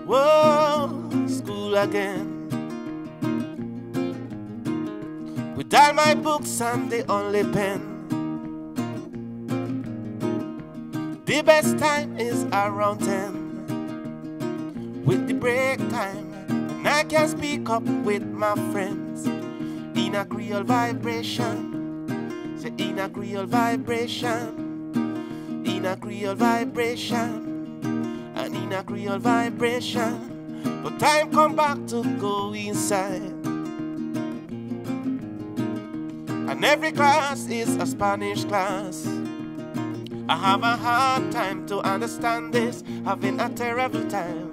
Whoa, school again. With all my books and the only pen. The best time is around 10. With the break time, and I can speak up with my friends. In a Creole vibration. Say in a Creole vibration. In a Creole vibration. And in a Creole vibration. But time come back to go inside. And every class is a Spanish class. I have a hard time to understand this, having a terrible time.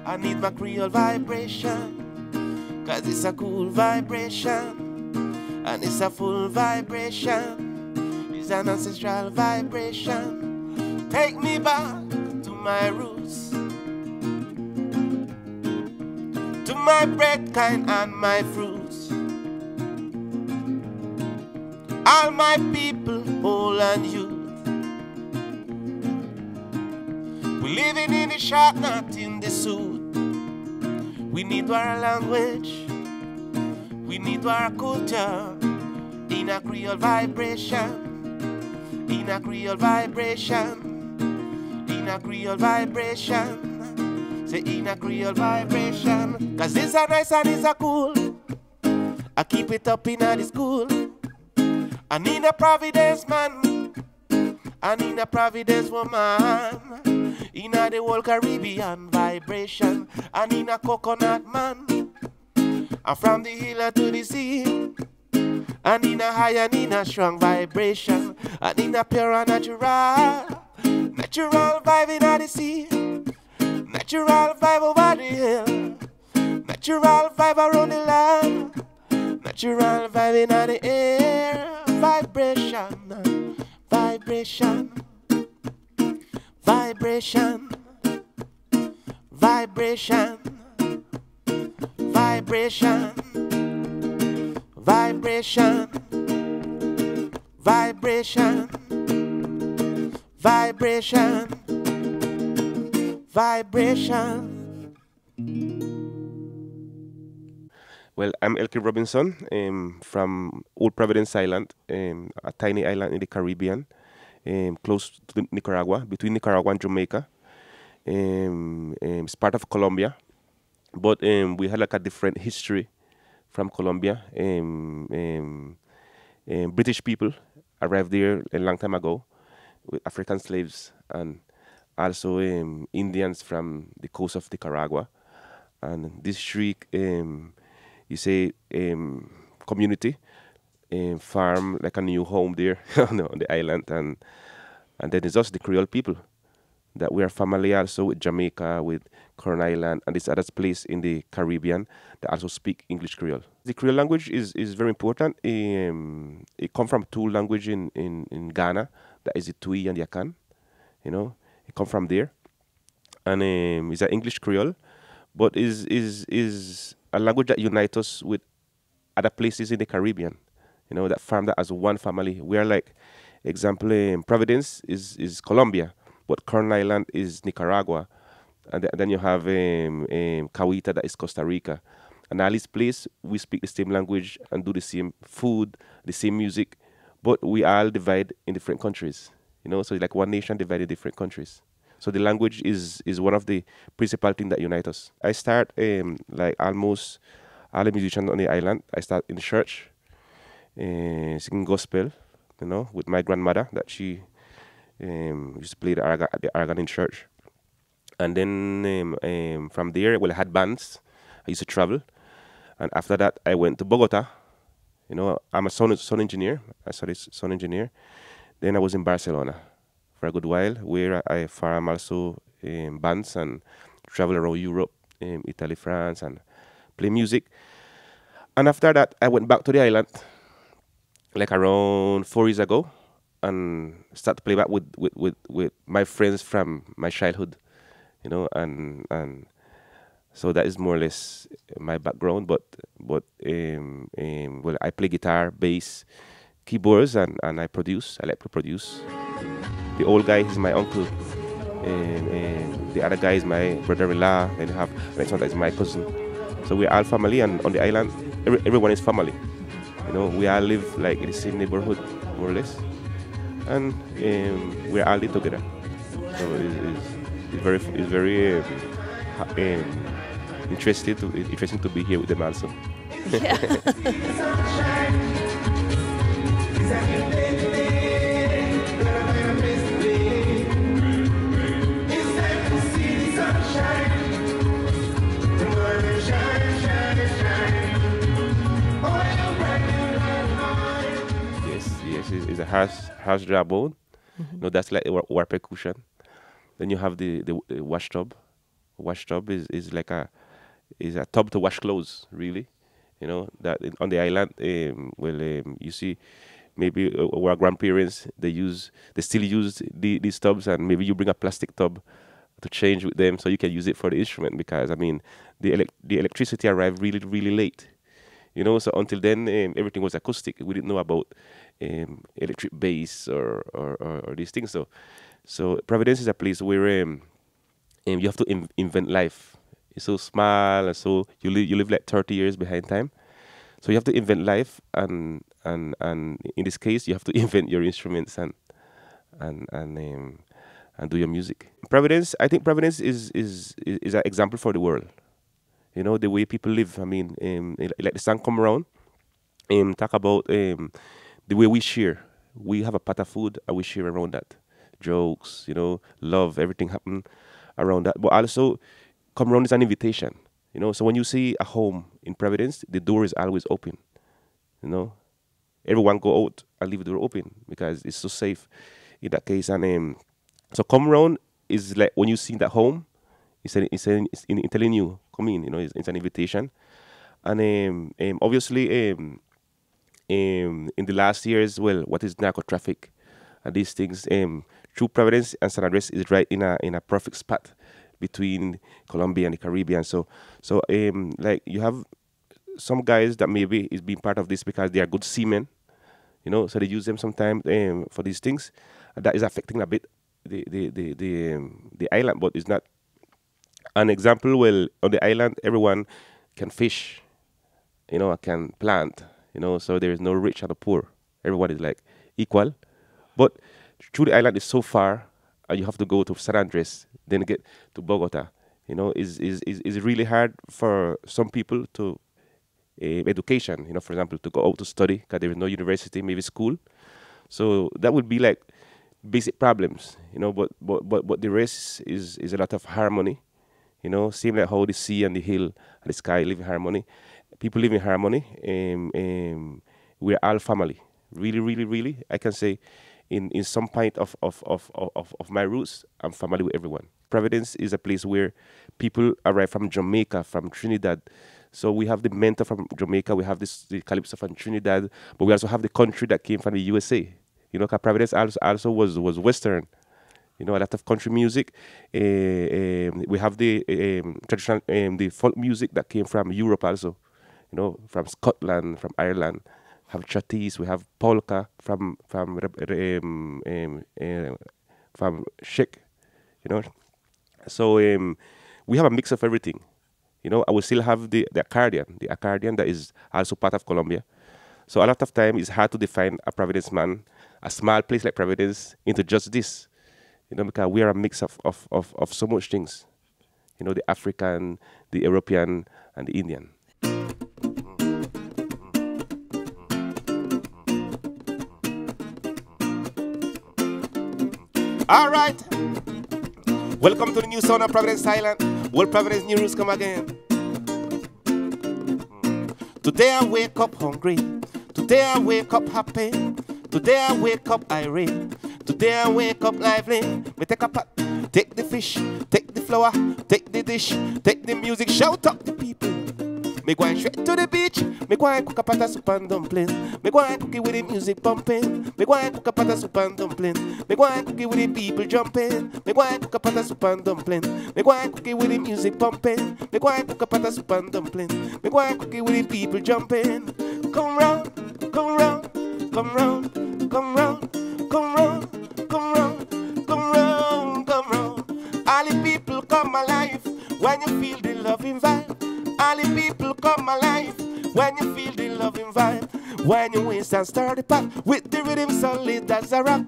I need my Creole vibration, cause it's a cool vibration, and it's a full vibration. It's an ancestral vibration. Take me back to my roots, to my bread kind and my fruits. All my people, old and youth. We living in the shop, not in the suit. We need our language, we need our culture. In a Creole vibration, in a Creole vibration, in a Creole vibration. Say in a Creole vibration, cause it's a nice and it's a cool. I keep it up in the school. And in a Providence man, and in a Providence woman. In a the whole Caribbean vibration, and in a coconut man, and from the hill to the sea, and in a high and in a strong vibration, and in a pure and natural vibe in the sea, natural vibe over the hill, natural vibe around the land, natural vibe in the air, vibration, vibration. Vibration, vibration, vibration, vibration, vibration, vibration, vibration. Well, I'm Elkin Robinson from Old Providence Island, a tiny island in the Caribbean. Close to Nicaragua, between Nicaragua and Jamaica. It's part of Colombia, but we had like a different history from Colombia. British people arrived there a long time ago with African slaves and also Indians from the coast of Nicaragua. And this three, you say, community farm like a new home there on the island, and then it's us, the Creole people, that we are family also with Jamaica, with Corn Island, and this other place in the Caribbean that also speak English Creole. The Creole language is very important. It comes from two languages in Ghana, that is the Twi and the Akan. You know, it comes from there, and it's an English Creole, but is a language that unites us with other places in the Caribbean. You know, that farm that as one family. We are like, example, Providence is Colombia, but Corn Island is Nicaragua. And then you have Kawita, that is Costa Rica. And all these places, we speak the same language and do the same food, the same music, but we all divide in different countries. You know, so like one nation divided in different countries. So the language is one of the principal things that unite us. I start like almost all the musicians on the island. I start in the church. Singing gospel, you know, with my grandmother that she used to play the organ in church. And then from there, well, I had bands. I used to travel. And after that, I went to Bogota. You know, I'm a sound engineer. I studied sound engineer. Then I was in Barcelona for a good while, where I farm also bands and travel around Europe, Italy, France, and play music. And after that, I went back to the island, like around 4 years ago, and start to play back with my friends from my childhood, you know, and so that is more or less my background. But well, I play guitar, bass, keyboards, and I produce. I like to produce. The old guy is my uncle. The other guy is my brother-in-law, and you have next one that is my cousin. So we're all family, and on the island, everyone is family. You know, we all live like in the same neighborhood, more or less, and we're all live together. So it's very interesting to be here with them also. Yeah. Yes, it's a harsh job bone. No, that's like war percussion. Then you have the wash tub. Wash tub is like a tub to wash clothes, really. You know that on the island, you see, maybe our grandparents they still use these tubs, and maybe you bring a plastic tub to change with them, so you can use it for the instrument, because I mean the electricity arrived really really late. You know, so until then everything was acoustic. We didn't know about electric bass or these things. So Providence is a place where you have to invent life. It's so small, and so you live like 30 years behind time. So you have to invent life, and in this case, you have to invent your instruments and do your music. Providence, I think Providence is an example for the world. You know, the way people live. I mean, like the song "Come Around," talk about the way we share. We have a pot of food, and we share around that. Jokes, you know, love, everything happen around that. But also, come around is an invitation. You know, so when you see a home in Providence, the door is always open. You know, everyone go out and leave the door open because it's so safe in that case. And so come around is like when you see that home, it's telling you come in. You know, it's an invitation. And obviously, in the last years, well, what is narco traffic and these things? True Providence and San Andres is right in a perfect spot between Colombia and the Caribbean. So like you have some guys that maybe is being part of this because they are good seamen, you know, so they use them sometimes for these things. And that is affecting a bit the island, but it's not an example. Well, on the island, everyone can fish, you know, can plant, you know, so there is no rich and the poor. Everyone is like equal. But through the island is so far, and you have to go to San Andres, then get to Bogota. You know, is really hard for some people to education. You know, for example, to go out to study because there is no university, maybe school. So that would be like basic problems. You know, but the rest is a lot of harmony. You know, same like how the sea and the hill and the sky live in harmony. People live in harmony. We're all family. Really, really, really. I can say, in some point of my roots, I'm family with everyone. Providence is a place where people arrive from Jamaica, from Trinidad. So we have the mentor from Jamaica, we have the calypso from Trinidad, but we also have the country that came from the USA. You know, 'cause Providence also was Western. You know, a lot of country music. We have the traditional, the folk music that came from Europe also. You know, from Scotland, from Ireland. Have Chatis, we have polka from Czech, you know. So we have a mix of everything, you know. I will still have the accordion that is also part of Colombia. So a lot of time it's hard to define a Providence man, a small place like Providence, into just this, you know, because we are a mix of so much things, you know, the African, the European, and the Indian. All right. Welcome to the new sound of Providence Island. World Providence New Roots come again. Today I wake up hungry. Today I wake up happy. Today I wake up irate. Today I wake up lively. Me take a pot, take the fish, take the flour, take the dish, take the music, shout up the people. Me go straight to the beach. Me go and cook a pot of soup and dumpling. Me go and cook it with the music pumping. Me go and cook a pot of soup and dumpling. Me go and cook it with the people jumping. Me go and cook a pot of soup and dumpling. Me go and cook it with the music pumping. Me go and cook a pot of soup and dumpling. Me go and cook it with the people jumping. Come round, come round, come round, come round, come round, come round, come round, come round. the people come alive when you feel the loving vibe. All the people come alive when you feel the loving vibe. When you waist and stir the pot with the rhythm solid as a rock.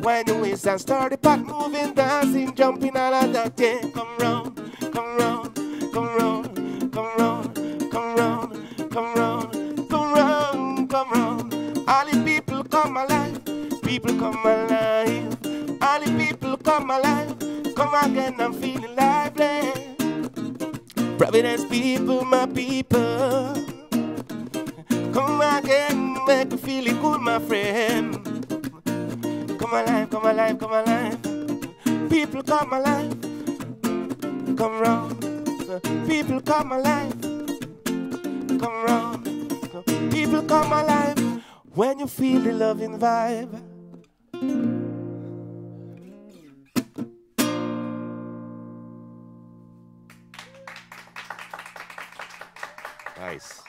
When you waist and stir the pot, moving, dancing, jumping, all of that, yeah. Come round, come round, come round, come round, come round, come round, come round, come round. All the people come alive, people come alive. All the people come alive, come again, I'm feeling lively. Providence people, my people, come again, make me feel it good, my friend. Come alive, come alive, come alive. People come alive, come round. People come alive, come round. People come alive when you feel the loving vibe. Nice.